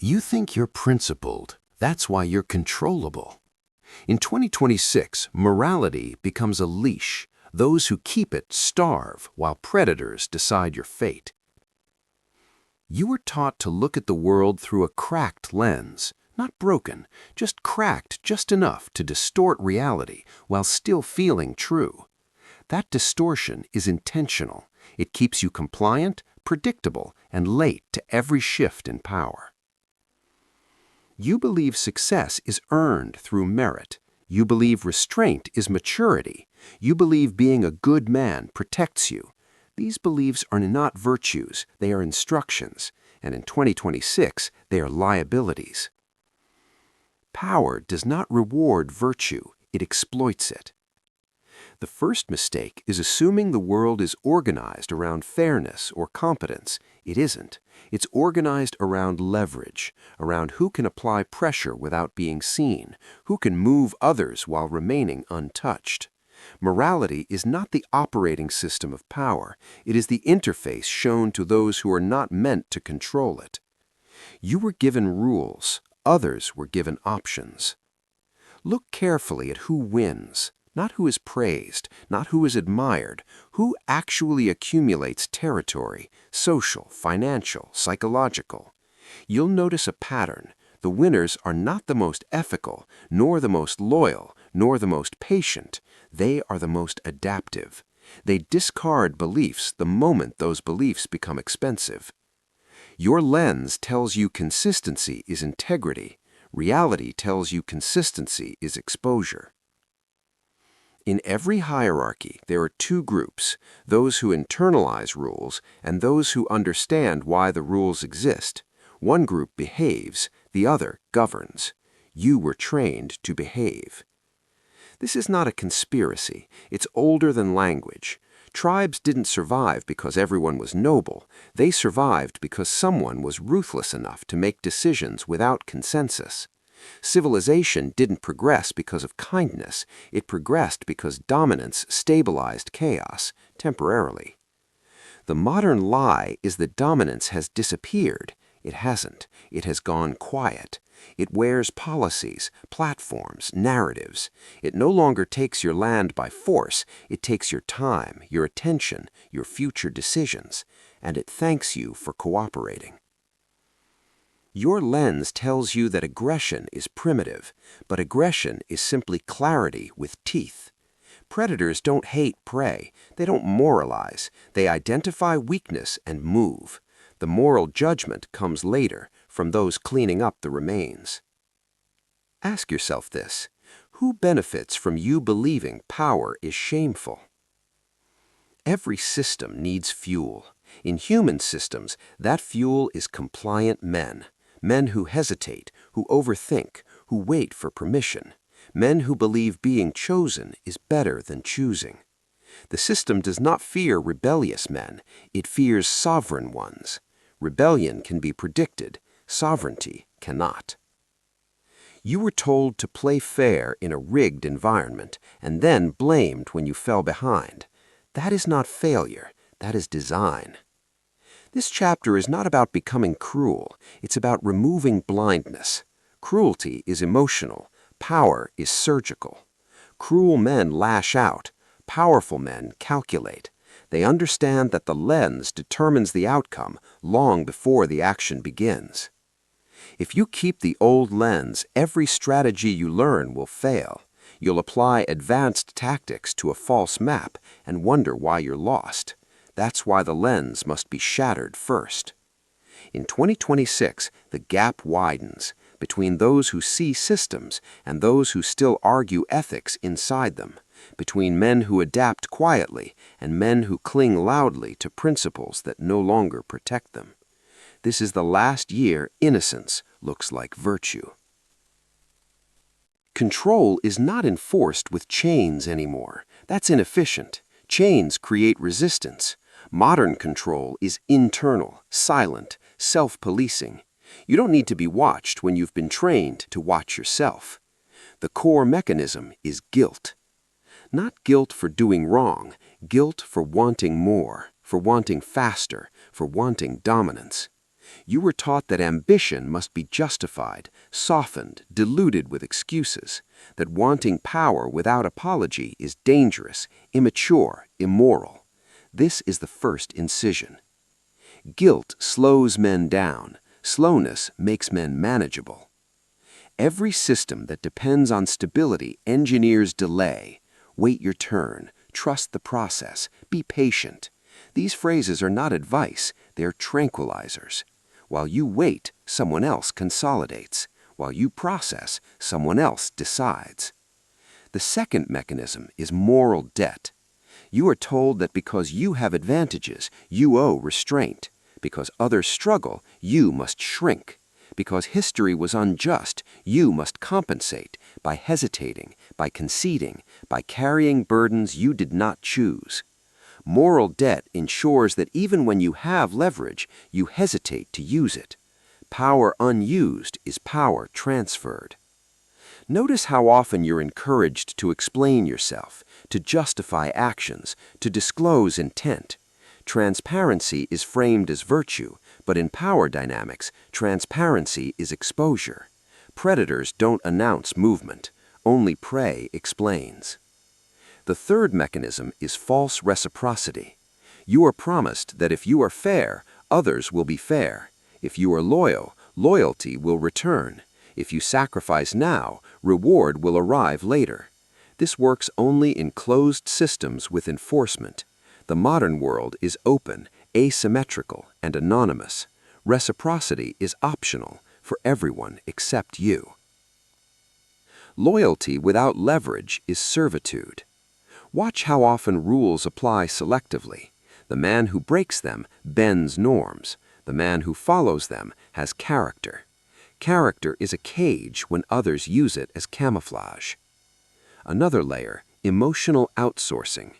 You think you're principled. That's why you're controllable. In 2026, morality becomes a leash. Those who keep it starve while predators decide your fate. You were taught to look at the world through a cracked lens, not broken, just cracked just enough to distort reality while still feeling true. That distortion is intentional. It keeps you compliant, predictable, and late to every shift in power. You believe success is earned through merit. You believe restraint is maturity. You believe being a good man protects you. These beliefs are not virtues, they are instructions, and in 2026, they are liabilities. Power does not reward virtue, it exploits it. The first mistake is assuming the world is organized around fairness or competence. It isn't. It's organized around leverage, around who can apply pressure without being seen, who can move others while remaining untouched. Morality is not the operating system of power. It is the interface shown to those who are not meant to control it. You were given rules. Others were given options. Look carefully at who wins. Not who is praised, not who is admired, who actually accumulates territory, social, financial, psychological. You'll notice a pattern. The winners are not the most ethical, nor the most loyal, nor the most patient. They are the most adaptive. They discard beliefs the moment those beliefs become expensive. Your lens tells you consistency is integrity. Reality tells you consistency is exposure. In every hierarchy, there are two groups, those who internalize rules and those who understand why the rules exist. One group behaves, the other governs. You were trained to behave. This is not a conspiracy. It's older than language. Tribes didn't survive because everyone was noble. They survived because someone was ruthless enough to make decisions without consensus. Civilization didn't progress because of kindness. It progressed because dominance stabilized chaos, temporarily. The modern lie is that dominance has disappeared. It hasn't. It has gone quiet. It wears policies, platforms, narratives. It no longer takes your land by force. It takes your time, your attention, your future decisions, and it thanks you for cooperating. Your lens tells you that aggression is primitive, but aggression is simply clarity with teeth. Predators don't hate prey. They don't moralize. They identify weakness and move. The moral judgment comes later, from those cleaning up the remains. Ask yourself this: who benefits from you believing power is shameful? Every system needs fuel. In human systems, that fuel is compliant men. Men who hesitate, who overthink, who wait for permission. Men who believe being chosen is better than choosing. The system does not fear rebellious men. It fears sovereign ones. Rebellion can be predicted. Sovereignty cannot. You were told to play fair in a rigged environment and then blamed when you fell behind. That is not failure. That is design. This chapter is not about becoming cruel. It's about removing blindness. Cruelty is emotional. Power is surgical. Cruel men lash out. Powerful men calculate. They understand that the lens determines the outcome long before the action begins. If you keep the old lens, every strategy you learn will fail. You'll apply advanced tactics to a false map and wonder why you're lost. That's why the lens must be shattered first. In 2026, the gap widens between those who see systems and those who still argue ethics inside them, between men who adapt quietly and men who cling loudly to principles that no longer protect them. This is the last year innocence looks like virtue. Control is not enforced with chains anymore. That's inefficient. Chains create resistance. Modern control is internal, silent, self-policing. You don't need to be watched when you've been trained to watch yourself. The core mechanism is guilt. Not guilt for doing wrong, guilt for wanting more, for wanting faster, for wanting dominance. You were taught that ambition must be justified, softened, diluted with excuses, that wanting power without apology is dangerous, immature, immoral. This is the first incision. Guilt slows men down. Slowness makes men manageable. Every system that depends on stability engineers delay. Wait your turn. Trust the process. Be patient. These phrases are not advice, they're tranquilizers. While you wait, someone else consolidates. While you process, someone else decides. The second mechanism is moral debt. You are told that because you have advantages, you owe restraint. Because others struggle, you must shrink. Because history was unjust, you must compensate by hesitating, by conceding, by carrying burdens you did not choose. Moral debt ensures that even when you have leverage, you hesitate to use it. Power unused is power transferred. Notice how often you're encouraged to explain yourself, to justify actions, to disclose intent. Transparency is framed as virtue, but in power dynamics, transparency is exposure. Predators don't announce movement. Only prey explains. The third mechanism is false reciprocity. You are promised that if you are fair, others will be fair. If you are loyal, loyalty will return. If you sacrifice now, reward will arrive later. This works only in closed systems with enforcement. The modern world is open, asymmetrical, and anonymous. Reciprocity is optional for everyone except you. Loyalty without leverage is servitude. Watch how often rules apply selectively. The man who breaks them bends norms. The man who follows them has character. Character is a cage when others use it as camouflage. Another layer, emotional outsourcing.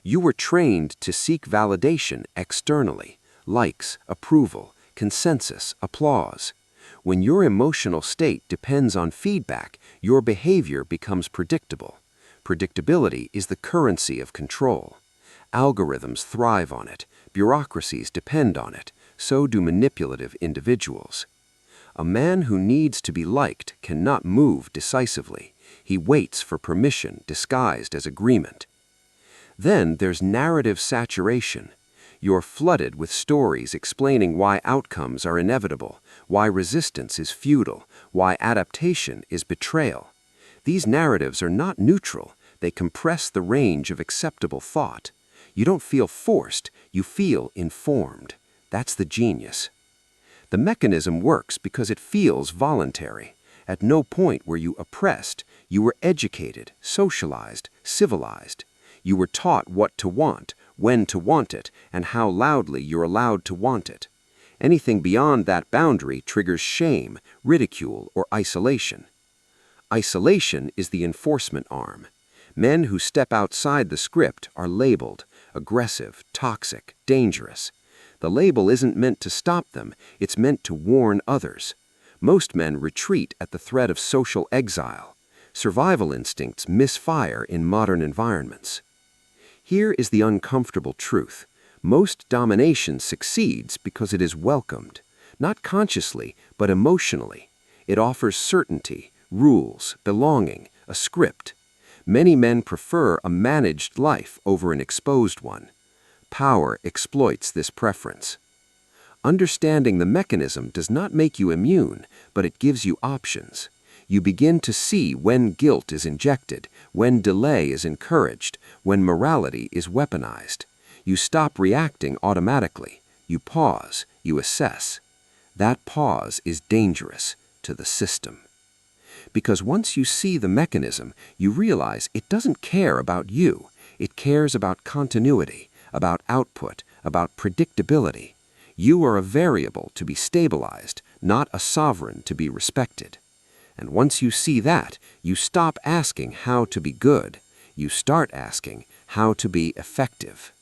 You were trained to seek validation externally, likes, approval, consensus, applause. When your emotional state depends on feedback, your behavior becomes predictable. Predictability is the currency of control. Algorithms thrive on it. Bureaucracies depend on it. So do manipulative individuals. A man who needs to be liked cannot move decisively. He waits for permission disguised as agreement. Then there's narrative saturation. You're flooded with stories explaining why outcomes are inevitable, why resistance is futile, why adaptation is betrayal. These narratives are not neutral. They compress the range of acceptable thought. You don't feel forced, you feel informed. That's the genius. The mechanism works because it feels voluntary. At no point were you oppressed. You were educated, socialized, civilized. You were taught what to want, when to want it, and how loudly you're allowed to want it. Anything beyond that boundary triggers shame, ridicule, or isolation. Isolation is the enforcement arm. Men who step outside the script are labeled aggressive, toxic, dangerous. The label isn't meant to stop them, it's meant to warn others. Most men retreat at the threat of social exile. Survival instincts misfire in modern environments. Here is the uncomfortable truth. Most domination succeeds because it is welcomed, not consciously, but emotionally. It offers certainty, rules, belonging, a script. Many men prefer a managed life over an exposed one. Power exploits this preference. Understanding the mechanism does not make you immune, but it gives you options. You begin to see when guilt is injected, when delay is encouraged, when morality is weaponized. You stop reacting automatically. You pause, you assess. That pause is dangerous to the system. Because once you see the mechanism, you realize it doesn't care about you. It cares about continuity, about output, about predictability. You are a variable to be stabilized, not a sovereign to be respected. And once you see that, you stop asking how to be good. You start asking how to be effective.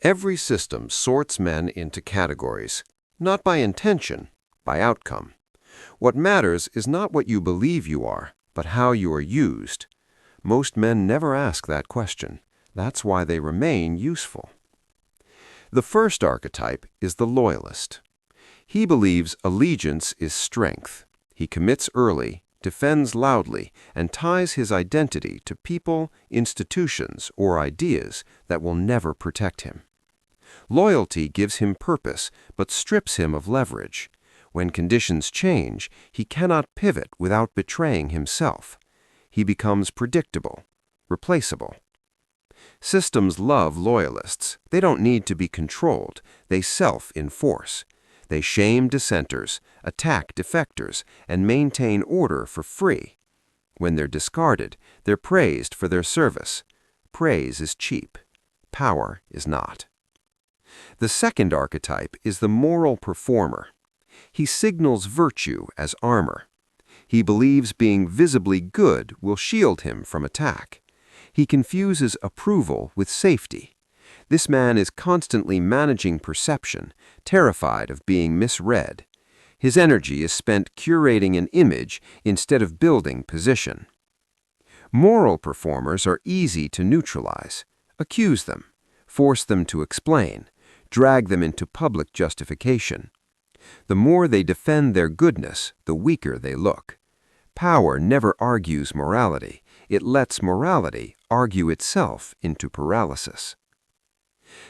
Every system sorts men into categories, not by intention, by outcome. What matters is not what you believe you are, but how you are used. Most men never ask that question. That's why they remain useful. The first archetype is the loyalist. He believes allegiance is strength. He commits early, defends loudly, and ties his identity to people, institutions, or ideas that will never protect him. Loyalty gives him purpose, but strips him of leverage. When conditions change, he cannot pivot without betraying himself. He becomes predictable, replaceable. Systems love loyalists. They don't need to be controlled. They self-enforce. They shame dissenters, attack defectors, and maintain order for free. When they're discarded, they're praised for their service. Praise is cheap. Power is not. The second archetype is the moral performer. He signals virtue as armor. He believes being visibly good will shield him from attack. He confuses approval with safety. This man is constantly managing perception, terrified of being misread. His energy is spent curating an image instead of building position. Moral performers are easy to neutralize. Accuse them, force them to explain, drag them into public justification. The more they defend their goodness, the weaker they look. Power never argues morality. It lets morality argue itself into paralysis.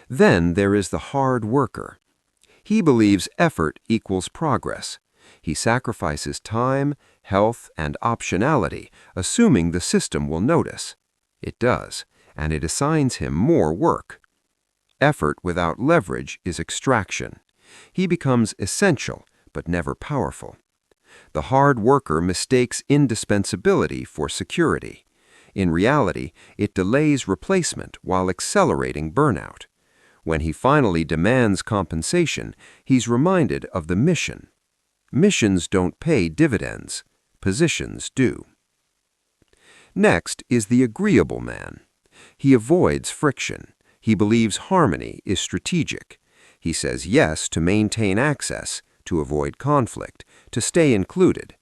Then there is the hard worker. He believes effort equals progress. He sacrifices time, health, and optionality, assuming the system will notice. It does, and it assigns him more work. Effort without leverage is extraction. He becomes essential, but never powerful. The hard worker mistakes indispensability for security. In reality, it delays replacement while accelerating burnout. When he finally demands compensation, he's reminded of the mission. Missions don't pay dividends. Positions do. Next is the agreeable man. He avoids friction. He believes harmony is strategic. He says yes to maintain access, to avoid conflict, to stay included.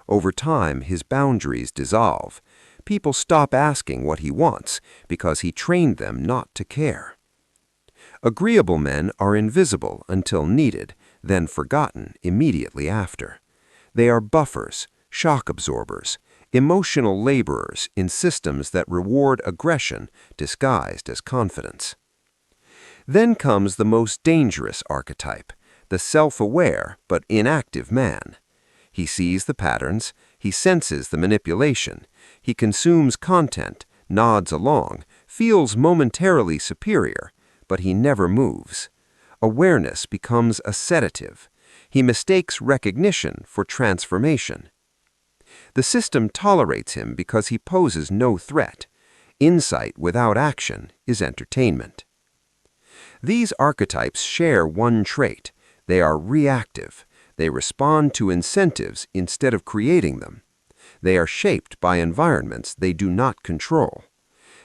Over time, his boundaries dissolve. People stop asking what he wants because he trained them not to care. Agreeable men are invisible until needed, then forgotten immediately after. They are buffers, shock absorbers, emotional laborers in systems that reward aggression disguised as confidence. Then comes the most dangerous archetype, the self-aware but inactive man. He sees the patterns, he senses the manipulation, he consumes content, nods along, feels momentarily superior, but he never moves. Awareness becomes a sedative. He mistakes recognition for transformation. The system tolerates him because he poses no threat. Insight without action is entertainment. These archetypes share one trait. They are reactive. They respond to incentives instead of creating them. They are shaped by environments they do not control.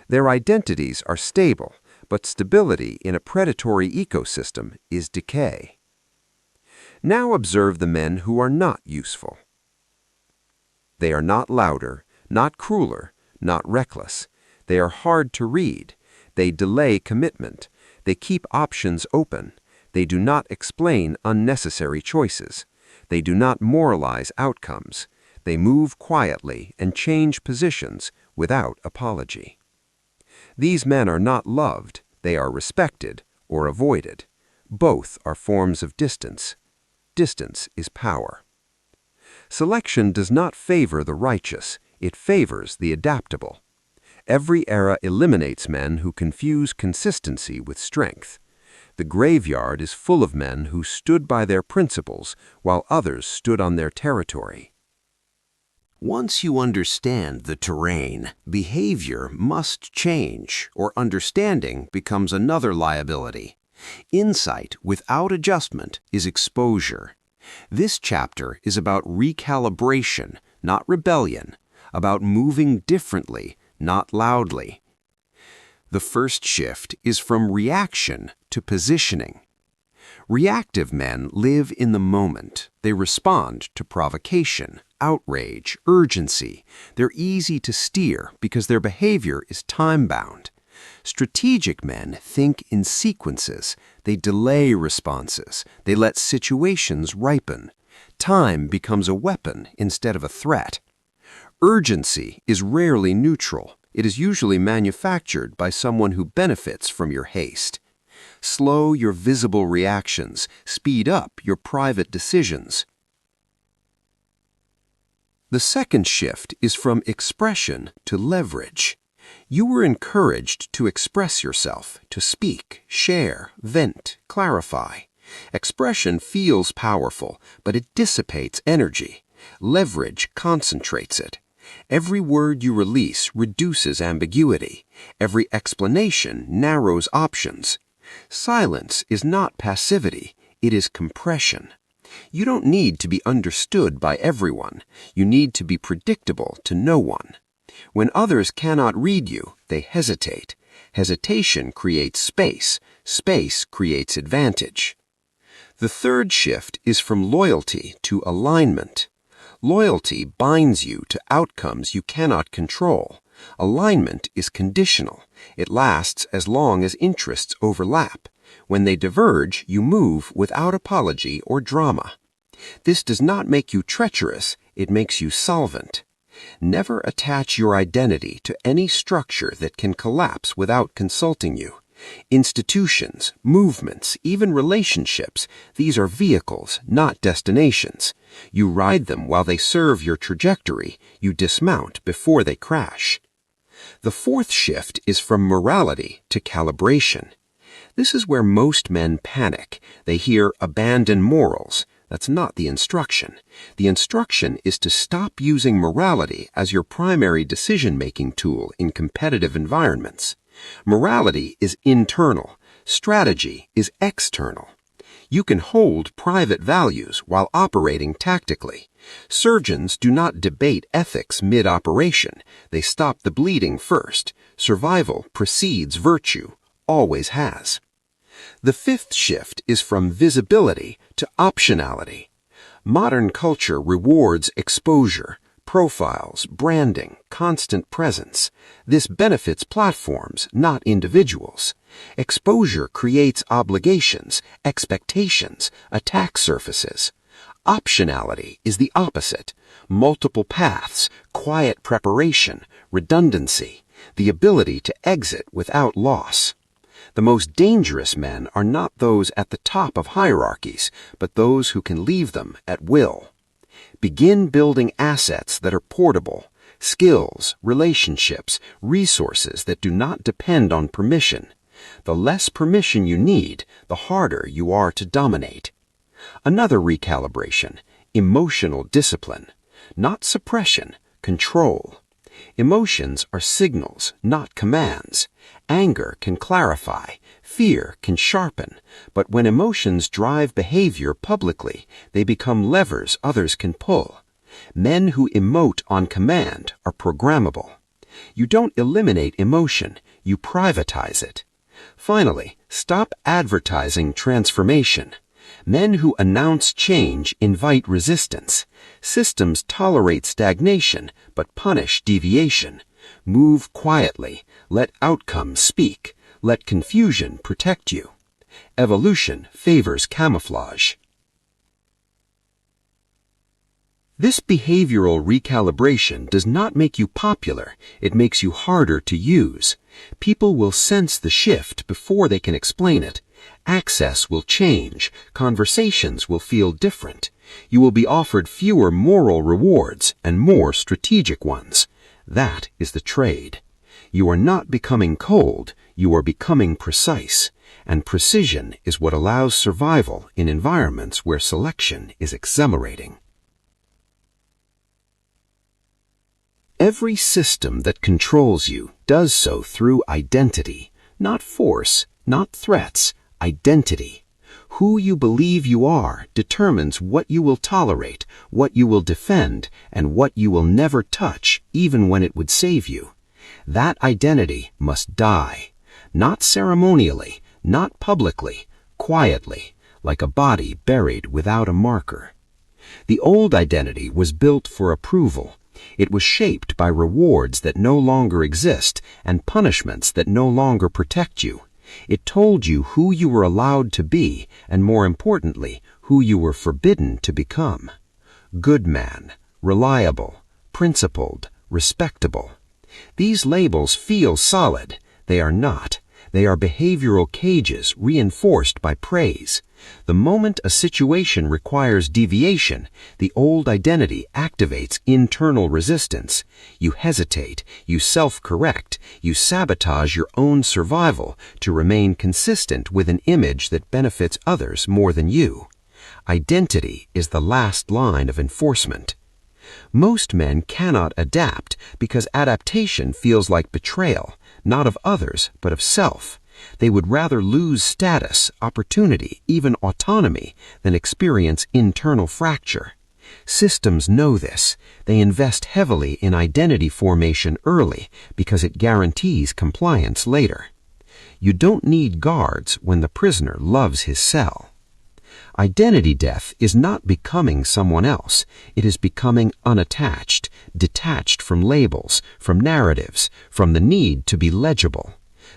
Their identities are stable, but stability in a predatory ecosystem is decay. Now observe the men who are not useful. They are not louder, not crueler, not reckless. They are hard to read. They delay commitment. They keep options open. They do not explain unnecessary choices. They do not moralize outcomes. They move quietly and change positions without apology. These men are not loved. They are respected or avoided. Both are forms of distance. Distance is power. Selection does not favor the righteous. It favors the adaptable. Every era eliminates men who confuse consistency with strength. The graveyard is full of men who stood by their principles while others stood on their territory. Once you understand the terrain, behavior must change, or understanding becomes another liability. Insight without adjustment is exposure. This chapter is about recalibration, not rebellion, about moving differently, not loudly. The first shift is from reaction to positioning. Reactive men live in the moment. They respond to provocation, outrage, urgency. They're easy to steer because their behavior is time-bound. Strategic men think in sequences. They delay responses. They let situations ripen. Time becomes a weapon instead of a threat. Urgency is rarely neutral. It is usually manufactured by someone who benefits from your haste. Slow your visible reactions. Speed up your private decisions. The second shift is from expression to leverage. You were encouraged to express yourself, to speak, share, vent, clarify. Expression feels powerful, but it dissipates energy. Leverage concentrates it. Every word you release reduces ambiguity. Every explanation narrows options. Silence is not passivity, it is compression. You don't need to be understood by everyone. You need to be predictable to no one. When others cannot read you, they hesitate. Hesitation creates space. Space creates advantage. The third shift is from loyalty to alignment. Loyalty binds you to outcomes you cannot control. Alignment is conditional. It lasts as long as interests overlap. When they diverge, you move without apology or drama. This does not make you treacherous, it makes you solvent. Never attach your identity to any structure that can collapse without consulting you. Institutions, movements, even relationships, these are vehicles, not destinations. You ride them while they serve your trajectory. You dismount before they crash. The fourth shift is from morality to calibration. This is where most men panic. They hear abandon morals. That's not the instruction. The instruction is to stop using morality as your primary decision-making tool in competitive environments. Morality is internal. Strategy is external. You can hold private values while operating tactically. Surgeons do not debate ethics mid-operation. They stop the bleeding first. Survival precedes virtue, always has. The fifth shift is from visibility to optionality. Modern culture rewards exposure, profiles, branding, constant presence. This benefits platforms, not individuals. Exposure creates obligations, expectations, attack surfaces. Optionality is the opposite. Multiple paths, quiet preparation, redundancy, the ability to exit without loss. The most dangerous men are not those at the top of hierarchies, but those who can leave them at will. Begin building assets that are portable, skills, relationships, resources that do not depend on permission. The less permission you need, the harder you are to dominate. Another recalibration, emotional discipline. Not suppression, control. Emotions are signals, not commands. Anger can clarify, fear can sharpen, but when emotions drive behavior publicly, they become levers others can pull. Men who emote on command are programmable. You don't eliminate emotion, you privatize it. Finally, stop advertising transformation. Men who announce change invite resistance. Systems tolerate stagnation, but punish deviation. Move quietly. Let outcomes speak. Let confusion protect you. Evolution favors camouflage. This behavioral recalibration does not make you popular. It makes you harder to use. People will sense the shift before they can explain it. Access will change. Conversations will feel different. You will be offered fewer moral rewards and more strategic ones. That is the trade. You are not becoming cold, you are becoming precise, and precision is what allows survival in environments where selection is exhilarating. Every system that controls you does so through identity, not force, not threats, identity. Who you believe you are determines what you will tolerate, what you will defend, and what you will never touch, even when it would save you. That identity must die, not ceremonially, not publicly, quietly, like a body buried without a marker. The old identity was built for approval. It was shaped by rewards that no longer exist and punishments that no longer protect you. It told you who you were allowed to be, and more importantly, who you were forbidden to become. Good man, reliable, principled, respectable. These labels feel solid. They are not. They are behavioral cages reinforced by praise. The moment a situation requires deviation, the old identity activates internal resistance. You hesitate, you self-correct, you sabotage your own survival to remain consistent with an image that benefits others more than you. Identity is the last line of enforcement. Most men cannot adapt because adaptation feels like betrayal, not of others, but of self. They would rather lose status, opportunity, even autonomy than experience internal fracture. Systems know this. They invest heavily in identity formation early because it guarantees compliance later. You don't need guards when the prisoner loves his cell. Identity death is not becoming someone else. It is becoming unattached, detached from labels, from narratives, from the need to be legible.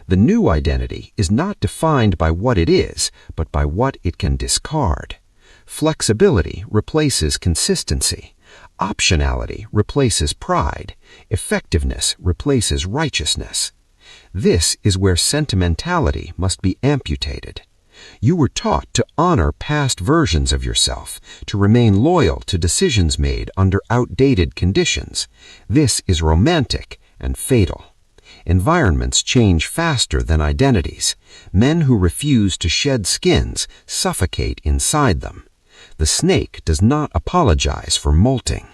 The new identity is not defined by what it is, but by what it can discard. Flexibility replaces consistency. Optionality replaces pride. Effectiveness replaces righteousness. This is where sentimentality must be amputated. You were taught to honor past versions of yourself, to remain loyal to decisions made under outdated conditions. This is romantic and fatal. Environments change faster than identities. Men who refuse to shed skins suffocate inside them. The snake does not apologize for molting.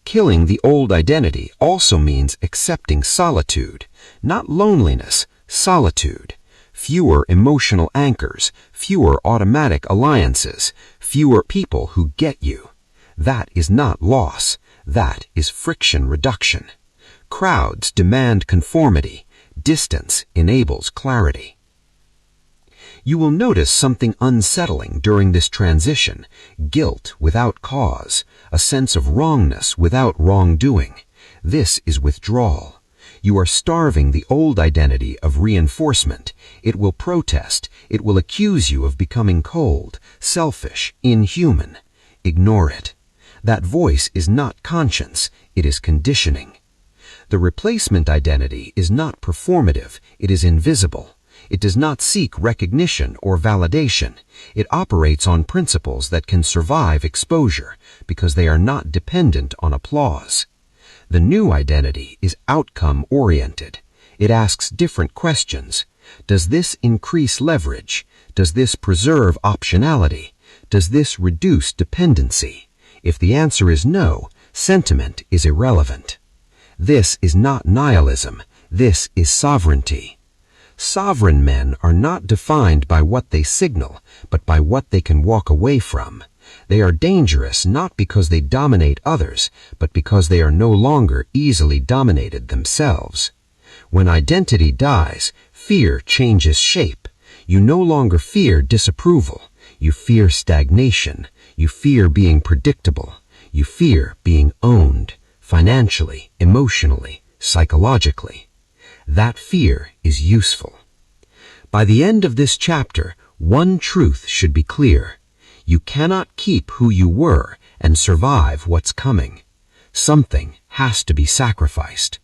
Killing the old identity also means accepting solitude, not loneliness, solitude. Fewer emotional anchors, fewer automatic alliances, fewer people who get you. That is not loss. That is friction reduction. Crowds demand conformity. Distance enables clarity. You will notice something unsettling during this transition: guilt without cause, a sense of wrongness without wrongdoing. This is withdrawal. You are starving the old identity of reinforcement. It will protest. It will accuse you of becoming cold, selfish, inhuman. Ignore it. That voice is not conscience. It is conditioning. The replacement identity is not performative. It is invisible. It does not seek recognition or validation. It operates on principles that can survive exposure because they are not dependent on applause. The new identity is outcome-oriented. It asks different questions. Does this increase leverage? Does this preserve optionality? Does this reduce dependency? If the answer is no, sentiment is irrelevant. This is not nihilism. This is sovereignty. Sovereign men are not defined by what they signal, but by what they can walk away from. They are dangerous not because they dominate others, but because they are no longer easily dominated themselves. When identity dies, fear changes shape. You no longer fear disapproval. You fear stagnation. You fear being predictable. You fear being owned, financially, emotionally, psychologically. That fear is useful. By the end of this chapter, one truth should be clear. You cannot keep who you were and survive what's coming. Something has to be sacrificed.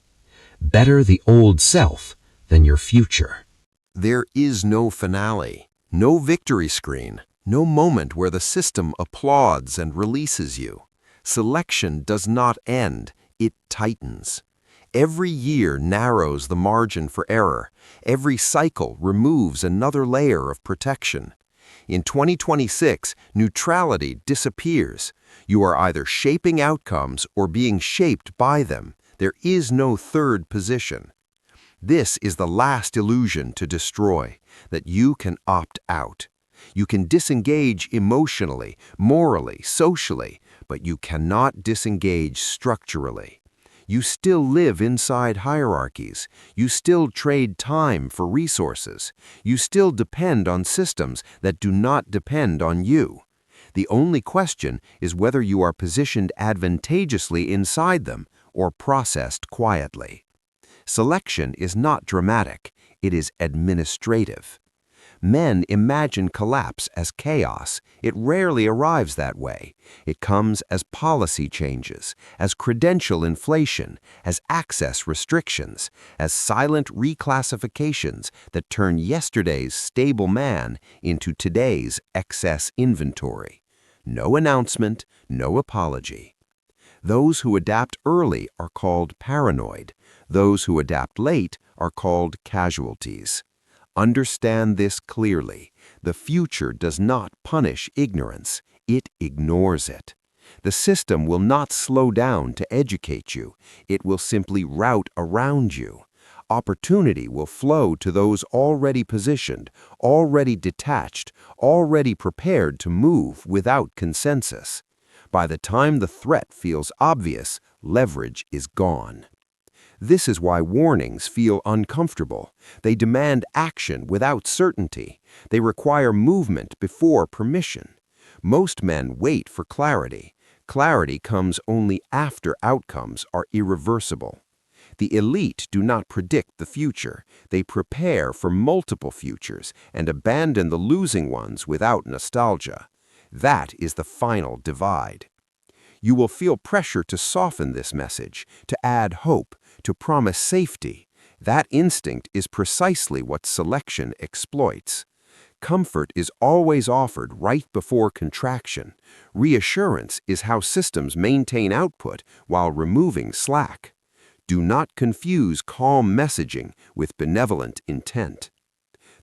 Better the old self than your future. There is no finale, no victory screen, no moment where the system applauds and releases you. Selection does not end, it tightens. Every year narrows the margin for error. Every cycle removes another layer of protection. In 2026, neutrality disappears. You are either shaping outcomes or being shaped by them. There is no third position. This is the last illusion to destroy, that you can opt out. You can disengage emotionally, morally, socially, but you cannot disengage structurally. You still live inside hierarchies. You still trade time for resources. You still depend on systems that do not depend on you. The only question is whether you are positioned advantageously inside them or processed quietly. Selection is not dramatic, it is administrative. Men imagine collapse as chaos. It rarely arrives that way. It comes as policy changes, as credential inflation, as access restrictions, as silent reclassifications that turn yesterday's stable man into today's excess inventory. No announcement, no apology. Those who adapt early are called paranoid. Those who adapt late are called casualties. Understand this clearly. The future does not punish ignorance. It ignores it. The system will not slow down to educate you. It will simply route around you. Opportunity will flow to those already positioned, already detached, already prepared to move without consensus. By the time the threat feels obvious, leverage is gone. This is why warnings feel uncomfortable. They demand action without certainty. They require movement before permission. Most men wait for clarity. Clarity comes only after outcomes are irreversible. The elite do not predict the future. They prepare for multiple futures and abandon the losing ones without nostalgia. That is the final divide. You will feel pressure to soften this message, to add hope, to promise safety. That instinct is precisely what selection exploits. Comfort is always offered right before contraction. Reassurance is how systems maintain output while removing slack. Do not confuse calm messaging with benevolent intent.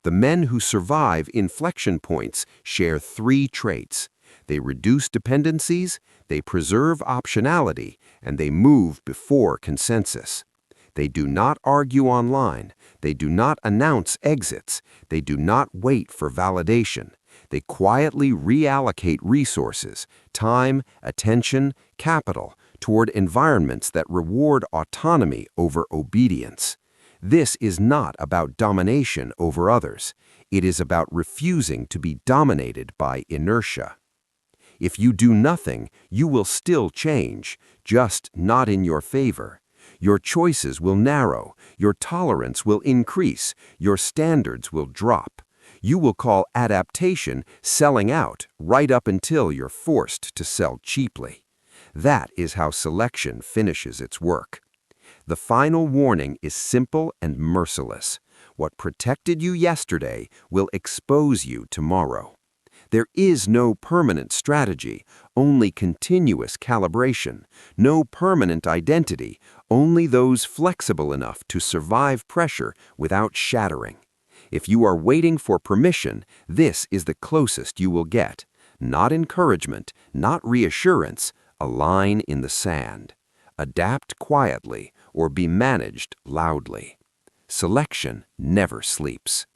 The men who survive inflection points share three traits. They reduce dependencies, they preserve optionality, and they move before consensus. They do not argue online. They do not announce exits. They do not wait for validation. They quietly reallocate resources, time, attention, capital, toward environments that reward autonomy over obedience. This is not about domination over others. It is about refusing to be dominated by inertia. If you do nothing, you will still change, just not in your favor. Your choices will narrow, your tolerance will increase, your standards will drop. You will call adaptation selling out right up until you're forced to sell cheaply. That is how selection finishes its work. The final warning is simple and merciless. What protected you yesterday will expose you tomorrow. There is no permanent strategy, only continuous calibration. No permanent identity, only those flexible enough to survive pressure without shattering. If you are waiting for permission, this is the closest you will get. Not encouragement, not reassurance, a line in the sand. Adapt quietly or be managed loudly. Selection never sleeps.